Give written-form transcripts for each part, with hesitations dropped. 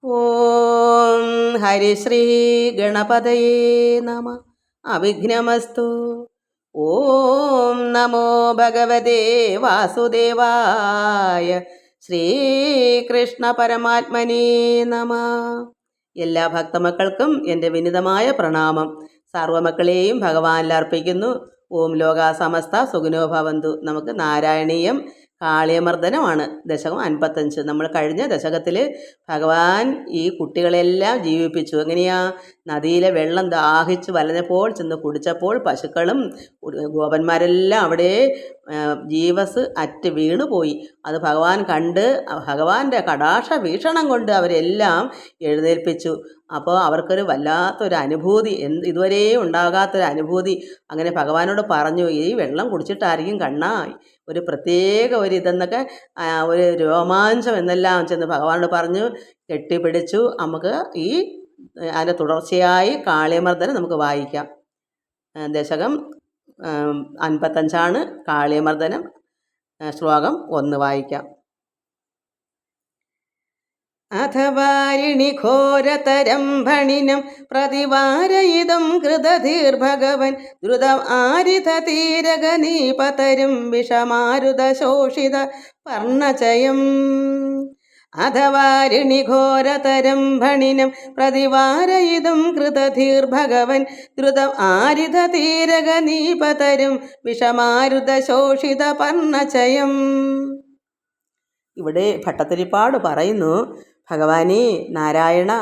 ഓം ഹരിശ്രീ ഗണപതയേ നമ. അവിഘ്നമസ്തു. ഓം നമോ ഭഗവതേ വാസുദേവായ. ശ്രീകൃഷ്ണ പരമാത്മനേ നമ. എല്ലാ ഭക്തമക്കൾക്കും എൻ്റെ വിനിതമായ പ്രണാമം. സർവമക്കളെയും ഭഗവാനിൽ അർപ്പിക്കുന്നു. ഓം ലോകാ സമസ്ത സുഖിനോ ഭവന്തു. നമുക്ക് നാരായണീയം കാളിയമർദ്ദനമാണ് ദശകം 55. നമ്മൾ കഴിഞ്ഞ ദശകത്തിൽ ഭഗവാൻ ഈ കുട്ടികളെല്ലാം ജീവിപ്പിച്ചു. എങ്ങനെയാ? നദിയിലെ വെള്ളം ദാഹിച്ച് വലഞ്ഞപ്പോൾ ചെന്ന് കുടിച്ചപ്പോൾ പശുക്കളും ഗോപന്മാരെല്ലാം അവിടെ ജീവസ് അറ്റ് വീണുപോയി. അത് ഭഗവാൻ കണ്ട് ഭഗവാന്റെ കടാക്ഷ വീക്ഷണം കൊണ്ട് അവരെല്ലാം എഴുന്നേൽപ്പിച്ചു. അപ്പോൾ അവർക്കൊരു വല്ലാത്തൊരു അനുഭൂതി, ഇതുവരെ ഉണ്ടാകാത്തൊരു അനുഭൂതി. അങ്ങനെ ഭഗവാനോട് പറഞ്ഞു, ഈ വെള്ളം കുടിച്ചിട്ടായിരിക്കും കണ്ണാ ഒരു പ്രത്യേക ഒരു ഇതെന്നൊക്കെ ഒരു രോമാഞ്ചം എന്നെല്ലാം ചെന്ന് ഭഗവാനോട് പറഞ്ഞു. കെട്ടിപ്പിടിച്ചു. നമുക്ക് ഈ അതിൻ്റെ തുടർച്ചയായി കാളിയമർദ്ദനം നമുക്ക് വായിക്കാം. ദശകം 55 കാളിയമർദ്ദനം. ശ്ലോകം 1 വായിക്കാം. അഥവാരിണി ഘോരതരം ഭണിനം പ്രതിവാരയിതം കൃതധീർഭഗവൻ ദ്രുതം ആരിതീരഗനീപതരും വിഷമാരുത ശോഷിത പർണചയം. അഥവാരിണി ഘോരതരം ഭണിനം പ്രതിവാരയിതും കൃതധീർഭഗവൻ ദ്രുതം ആരിതീരഗനീപതരും വിഷമാരുത ശോഷിത പർണചയം. ഇവിടെ ഭട്ടത്തിരിപ്പാട് പറയുന്നു, ഭഗവാനേ നാരായണ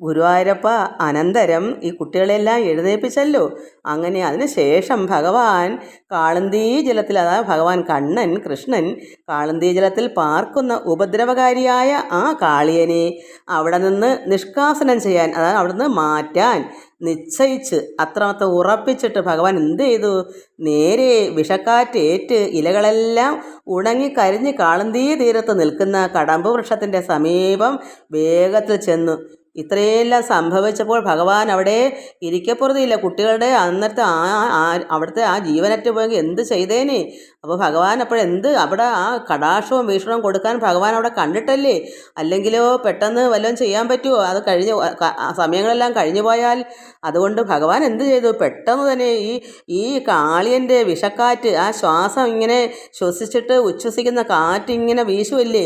ഗുരുവായൂരപ്പ, അനന്തരം ഈ കുട്ടികളെല്ലാം എഴുന്നേൽപ്പിച്ചല്ലോ. അങ്ങനെ അതിനുശേഷം ഭഗവാൻ കാളന്തീ ജലത്തിൽ, അതായത് ഭഗവാൻ കണ്ണൻ കൃഷ്ണൻ കാളന്തീ ജലത്തിൽ പാർക്കുന്ന ഉപദ്രവകാരിയായ ആ കാളിയനെ അവിടെ നിന്ന് നിഷ്കാസനം ചെയ്യാൻ, അതായത് അവിടെ നിന്ന് മാറ്റാൻ നിശ്ചയിച്ച് അത്രമാത്രം ഉറപ്പിച്ചിട്ട് ഭഗവാൻ എന്ത് ചെയ്തു? നേരെ വിഷക്കാറ്റേറ്റ് ഇലകളെല്ലാം ഉണങ്ങി കരിഞ്ഞ് കാളന്തീ തീരത്ത് നിൽക്കുന്ന കടമ്പ് വൃക്ഷത്തിൻ്റെ സമീപം വേഗത്തിൽ ചെന്നു. ഇത്രയെല്ലാം സംഭവിച്ചപ്പോൾ ഭഗവാൻ അവിടെ ഇരിക്കപ്പുറത്തില്ല. കുട്ടികളുടെ അന്നത്തെ അവിടുത്തെ ആ ജീവനറ്റ് പോയെങ്കിൽ എന്ത് ചെയ്തേനെ? അപ്പോൾ ഭഗവാൻ അപ്പോഴെന്ത് അവിടെ ആ കടാക്ഷവും വീക്ഷണവും കൊടുക്കാൻ ഭഗവാൻ അവിടെ കണ്ടിട്ടല്ലേ? അല്ലെങ്കിലോ പെട്ടെന്ന് വല്ലതും ചെയ്യാൻ പറ്റുമോ? അത് സമയങ്ങളെല്ലാം കഴിഞ്ഞു പോയാൽ. അതുകൊണ്ട് ഭഗവാൻ എന്ത് ചെയ്തു? പെട്ടെന്ന് തന്നെ ഈ കാളിയൻ്റെ വിഷക്കാറ്റ്, ആ ശ്വാസം ഇങ്ങനെ ശ്വസിച്ചിട്ട് ഉച്ഛ്വസിക്കുന്ന കാറ്റ് ഇങ്ങനെ വീശുമല്ലേ,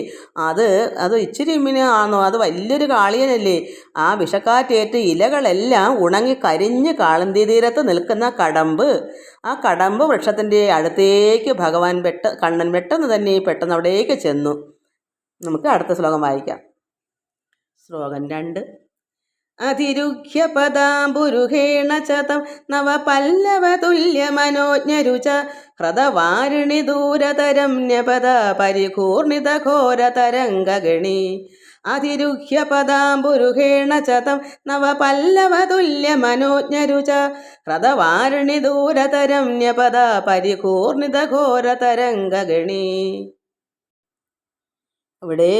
അത് ഇച്ചിരി ഇങ്ങനെ ആണോ? അത് വലിയൊരു കാളിയനല്ലേ? ആ വിഷക്കാറ്റേറ്റ് ഇലകളെല്ലാം ഉണങ്ങി കരിഞ്ഞ് കാളന്തീ തീരത്ത് നിൽക്കുന്ന ആ കടമ്പ് വൃക്ഷത്തിൻ്റെ അടുത്തേക്ക് ഭഗവാൻ കണ്ണൻ പെട്ടെന്ന് അവിടേക്ക് ചെന്നു. നമുക്ക് അടുത്ത ശ്ലോകം വായിക്കാം. ശ്ലോകം 2. അതിരുഹ്യ പദാംബുരുഹേണ ചതം നവപല്ലവതുല്യ മനോജ്ഞരുച ഹൃദവാരിണി ദൂരതരം ന്യപദ പരികൂർണിത ഘോരതരംഗഗണി. അതിരുഹ്യ പദാംബുരുഹേണ ചതം നവപല്ലവതുല്യ മനോജ്ഞരുച ഹൃദവാരിണി ദൂരതരം ന്യപദ പരികൂർണിത ഘോരതരംഗഗണി. ഇവിടെ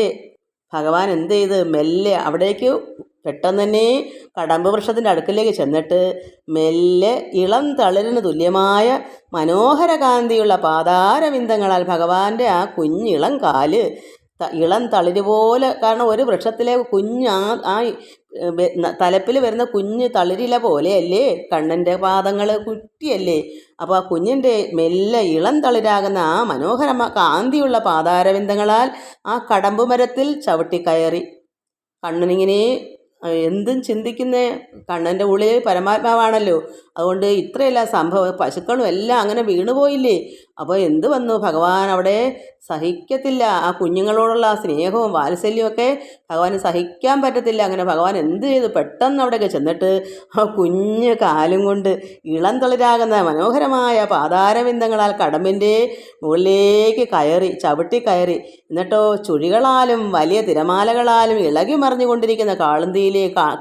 ഭഗവാൻ എന്ത് ചെയ്ത്? മെല്ലെ അവിടേക്ക് പെട്ടെന്ന് തന്നെ കടമ്പ് വൃക്ഷത്തിൻ്റെ അടുക്കിലേക്ക് ചെന്നിട്ട് മെല്ലെ ഇളം തളിരിന് തുല്യമായ മനോഹര കാന്തിയുള്ള പാതാരവിന്ദങ്ങളാൽ ഭഗവാന്റെ ആ കുഞ്ഞിളം കാല് ഇളം തളിര് പോലെ, കാരണം ഒരു വൃക്ഷത്തിലെ ആ തലപ്പിൽ വരുന്ന കുഞ്ഞ് തളിരില പോലെയല്ലേ കണ്ണൻ്റെ പാദങ്ങൾ, കുറ്റിയല്ലേ? അപ്പോൾ ആ കുഞ്ഞിൻ്റെ മെല്ലെ ഇളം തളിരാകുന്ന ആ മനോഹര കാന്തിയുള്ള പാതാരവിന്ദങ്ങളാൽ ആ കടമ്പ് മരത്തിൽ ചവിട്ടിക്കയറി. കണ്ണനിങ്ങനെ എന്തും ചിന്തിക്കുന്ന കണ്ണൻ്റെ ഉള്ളിൽ പരമാത്മാവാണല്ലോ. അതുകൊണ്ട് ഇത്രയെല്ലാം സംഭവം, പശുക്കളും എല്ലാം അങ്ങനെ വീണുപോയില്ലേ? അപ്പോൾ എന്ത് വന്നു? ഭഗവാൻ അവിടെ സഹിക്കത്തില്ല. ആ കുഞ്ഞുങ്ങളോടുള്ള ആ സ്നേഹവും വാത്സല്യമൊക്കെ ഭഗവാന് സഹിക്കാൻ പറ്റത്തില്ല. അങ്ങനെ ഭഗവാൻ എന്ത് ചെയ്തു? പെട്ടെന്ന് അവിടെയൊക്കെ ചെന്നിട്ട് ആ കുഞ്ഞ് കാലും കൊണ്ട് ഇളം തളിരാകുന്ന മനോഹരമായ പാതാരവിന്ദങ്ങളാൽ കടമ്പിൻ്റെ മുകളിലേക്ക് ചവിട്ടിക്കയറി. എന്നിട്ടോ ചുഴികളാലും വലിയ തിരമാലകളാലും ഇളകി മറിഞ്ഞുകൊണ്ടിരിക്കുന്ന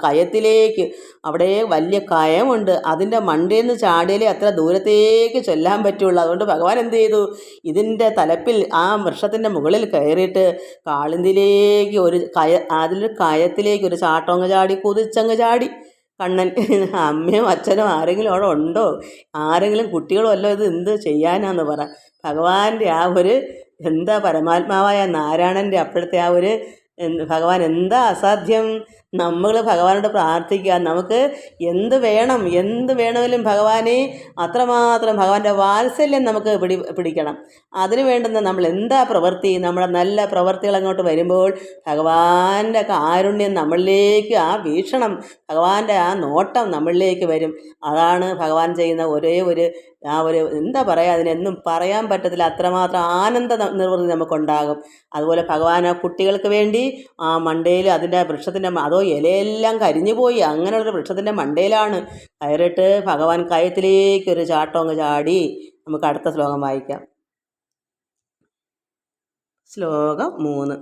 കയത്തിലേക്ക്, അവിടെ വലിയ കയമുണ്ട്, അതിൻ്റെ മണ്ടയിൽ നിന്ന് ചാടിയാലേ അത്ര ദൂരത്തേക്ക് ചെല്ലാൻ പറ്റുള്ളൂ. അതുകൊണ്ട് ഭഗവാൻ എന്ത് ചെയ്തു? ഇതിൻ്റെ തലപ്പിൽ ആ വൃക്ഷത്തിൻ്റെ മുകളിൽ കയറിയിട്ട് കാളിന്തിയിലേക്ക് അതിലൊരു കയത്തിലേക്ക് ഒരു ചാട്ടങ്ങ് ചാടി, കുതിച്ചങ്ങ് ചാടി. കണ്ണൻ അമ്മയും അച്ഛനും ആരെങ്കിലും അവിടെ ഉണ്ടോ? ആരെങ്കിലും കുട്ടികളോ അല്ലോ? ഇത് എന്ത് ചെയ്യാനാന്ന് പറ. ഭഗവാന്റെ ആ ഒരു പരമാത്മാവായ നാരായണൻ്റെ അപ്പോഴത്തെ ആ ഒരു ഭഗവാൻ എന്താ അസാധ്യം? നമ്മൾ ഭഗവാനോട് പ്രാർത്ഥിക്കുക. നമുക്ക് എന്ത് വേണം, എന്ത് വേണമെങ്കിലും ഭഗവാനെ അത്രമാത്രം ഭഗവാന്റെ വാത്സല്യം നമുക്ക് പിടിക്കണം. അതിന് വേണ്ടുന്ന നമ്മൾ എന്താ പ്രവൃത്തി, നമ്മുടെ നല്ല പ്രവൃത്തികൾ അങ്ങോട്ട് വരുമ്പോൾ ഭഗവാന്റെ കാരുണ്യം നമ്മളിലേക്ക്, ആ വീക്ഷണം, ഭഗവാന്റെ ആ നോട്ടം നമ്മളിലേക്ക് വരും. അതാണ് ഭഗവാൻ ചെയ്യുന്ന ഒരേ ഒരു എന്താ പറയുക, അതിനെന്നും പറയാൻ പറ്റത്തില്ല, അത്രമാത്രം ആനന്ദ നിർവൃത്തി നമുക്കുണ്ടാകും. അതുപോലെ ഭഗവാൻ ആ കുട്ടികൾക്ക് വേണ്ടി ആ മണ്ടയിൽ അതിൻ്റെ വൃക്ഷത്തിൻ്റെ അതോ ഇലയെല്ലാം കരിഞ്ഞു പോയി അങ്ങനെയുള്ളൊരു വൃക്ഷത്തിൻ്റെ മണ്ടയിലാണ് കയറിയിട്ട് ഭഗവാൻ കയത്തിലേക്കൊരു ചാട്ടം അങ്ങ് ചാടി. നമുക്ക് അടുത്ത ശ്ലോകം വായിക്കാം. ശ്ലോകം 3.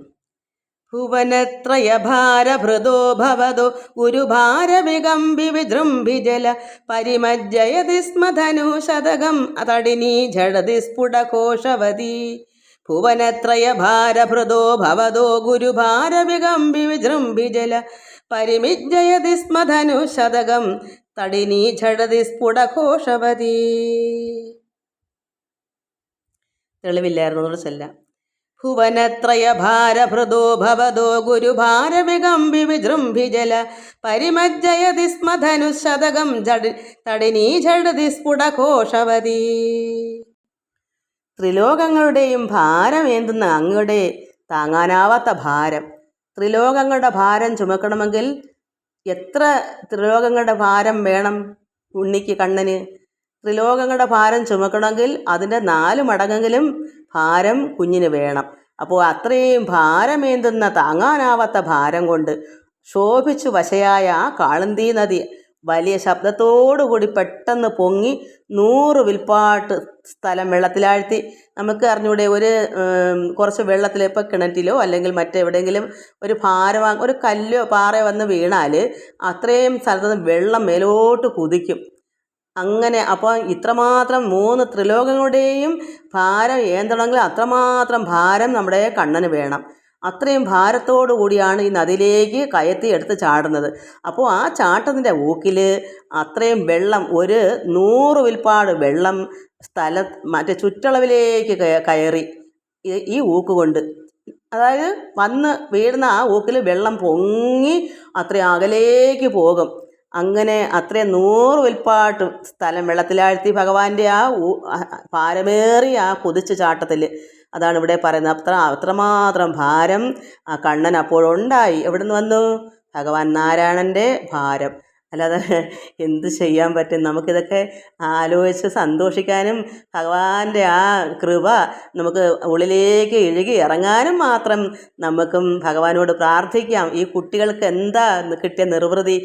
ഭുവനത്രയഭാരഭൃതോ ഭവതോ ഗുരുഭാരവികമ്പി വിജൃംഭിജല പരിമജ്ജയതി സ്മ ധനുശതകം അതടിനീ ഝടതി സ്ഫുടഘോഷവതി. ഭുവനത്രയഭാരഭൃതോ ഭവതോ ഗുരുഭാരവികമ്പി വിജൃംഭിജല പരിമിജ്ജയതി സ്മ ധനുശതകം തടിനീ ഝടതി സ്ഫുടഘോഷവതി. തെളിവില്ലായിരുന്നു, ചെല്ലാം. ഭുവനത്രയഭാരഭൃതോ ഭവതോ ഗുരുഭാരവികമ്പി വിജൃംഭിജല പരിമജ്ജയതി സ്മ ധനുശതകം തടിനീ ഝടതി സ്ഫുടഘോഷവതി. ത്രിലോകങ്ങളുടെയും ഭാരമേന്തുന്ന അങ്ങയുടെ താങ്ങാനാവാത്ത ഭാരം. ത്രിലോകങ്ങളുടെ ഭാരം ചുമക്കണമെങ്കിൽ എത്ര ത്രിലോകങ്ങളുടെ ഭാരം വേണം ഉണ്ണിക്ക്, കണ്ണന്? ത്രിലോകങ്ങളുടെ ഭാരം ചുമക്കണമെങ്കിൽ അതിൻ്റെ 4 മടങ്ങെങ്കിലും ഭാരം കുഞ്ഞിന് വേണം. അപ്പോൾ അത്രയും ഭാരമേന്തുന്ന താങ്ങാനാവാത്ത ഭാരം കൊണ്ട് ശോഭിച്ചു വശയായ ആ കാളന്തി നദി വലിയ ശബ്ദത്തോടുകൂടി പെട്ടെന്ന് പൊങ്ങി 100 വിൽപ്പാട്ട് സ്ഥലം വെള്ളത്തിലാഴ്ത്തി. നമുക്ക് അറിഞ്ഞൂടെ, കുറച്ച് വെള്ളത്തിൽ ഇപ്പോൾ കിണറ്റിലോ അല്ലെങ്കിൽ മറ്റെവിടെയെങ്കിലും ഒരു ഒരു കല്ലോ പാറയോ വന്ന് വീണാൽ അത്രയും സ്ഥലത്ത് നിന്ന് വെള്ളം മേലോട്ട് കുതിക്കും. അങ്ങനെ അപ്പോൾ ഇത്രമാത്രം 3 ത്രിലോകങ്ങളുടെയും ഭാരം ഏന്തണമെങ്കിൽ അത്രമാത്രം ഭാരം നമ്മുടെ കണ്ണന് വേണം. അത്രയും ഭാരത്തോടു കൂടിയാണ് ഈ നദിയിലേക്ക് കയറ്റി എടുത്ത് ചാടുന്നത്. അപ്പോൾ ആ ചാട്ടത്തിൻ്റെ ഊക്കിൽ അത്രയും വെള്ളം, 100 വിൽപ്പാട് വെള്ളം മറ്റേ ചുറ്റളവിലേക്ക് കയറി ഈ ഊക്ക് കൊണ്ട്. അതായത് വന്ന് വീഴുന്ന ആ ഊക്കിൽ വെള്ളം പൊങ്ങി അത്രയും അകലേക്ക് പോകും. അങ്ങനെ അത്രയും 100 വിൽപ്പാട്ട് സ്ഥലം വെള്ളത്തിലാഴ്ത്തി ഭഗവാന്റെ ആ ഭാരമേറിയ ആ കുതിച്ചു ചാട്ടത്തിൽ. അതാണ് ഇവിടെ പറയുന്നത്. അത്രമാത്രം ഭാരം ആ കണ്ണൻ അപ്പോഴുണ്ടായി. എവിടെ നിന്ന് വന്നു? ഭഗവാൻ നാരായണൻ്റെ ഭാരം. അല്ലാതെ എന്ത് ചെയ്യാൻ പറ്റും? നമുക്കിതൊക്കെ ആലോചിച്ച് സന്തോഷിക്കാനും ഭഗവാന്റെ ആ കൃപ നമുക്ക് ഉള്ളിലേക്ക് ഇഴുകി ഇറങ്ങാനും മാത്രം നമുക്കും ഭഗവാനോട് പ്രാർത്ഥിക്കാം. ഈ കുട്ടികൾക്ക് എന്താ കിട്ടിയ നിർവൃതി,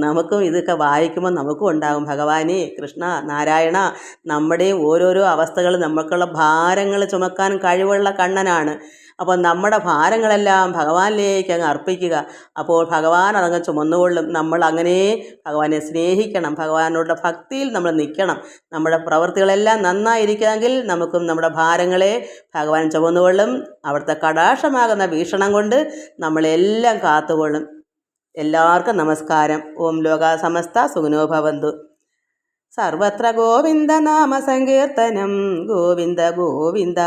നമുക്കും ഇതൊക്കെ വായിക്കുമ്പോൾ നമുക്കും ഉണ്ടാകും. ഭഗവാനെ, കൃഷ്ണ, നാരായണ, നമ്മുടെയും ഓരോരോ അവസ്ഥകൾ, നമുക്കുള്ള ഭാരങ്ങൾ ചുമക്കാൻ കഴിവുള്ള കണ്ണനാണ്. അപ്പോൾ നമ്മുടെ ഭാരങ്ങളെല്ലാം ഭഗവാനിലേക്ക് അങ്ങ് അർപ്പിക്കുക. അപ്പോൾ ഭഗവാൻ അതങ്ങ് ചുമന്നുകൊള്ളും. നമ്മൾ അങ്ങനെ ഭഗവാനെ സ്നേഹിക്കണം. ഭഗവാനോടുള്ള ഭക്തിയിൽ നമ്മൾ നിൽക്കണം. നമ്മുടെ പ്രവൃത്തികളെല്ലാം നന്നായിരിക്കാമെങ്കിൽ നമുക്കും നമ്മുടെ ഭാരങ്ങളെ ഭഗവാൻ ചുമന്നുകൊള്ളും. അവിടുത്തെ കടാക്ഷമാകുന്ന വീക്ഷണം കൊണ്ട് നമ്മളെല്ലാം കാത്തുകൊള്ളും. എല്ലാവർക്കും നമസ്കാരം. ഓം ലോകാ സമസ്ത സുഖിനോ ഭവന്തു. സർവത്ര ഗോവിന്ദ നാമ സങ്കീർത്തനം. ഗോവിന്ദ ഗോവിന്ദ.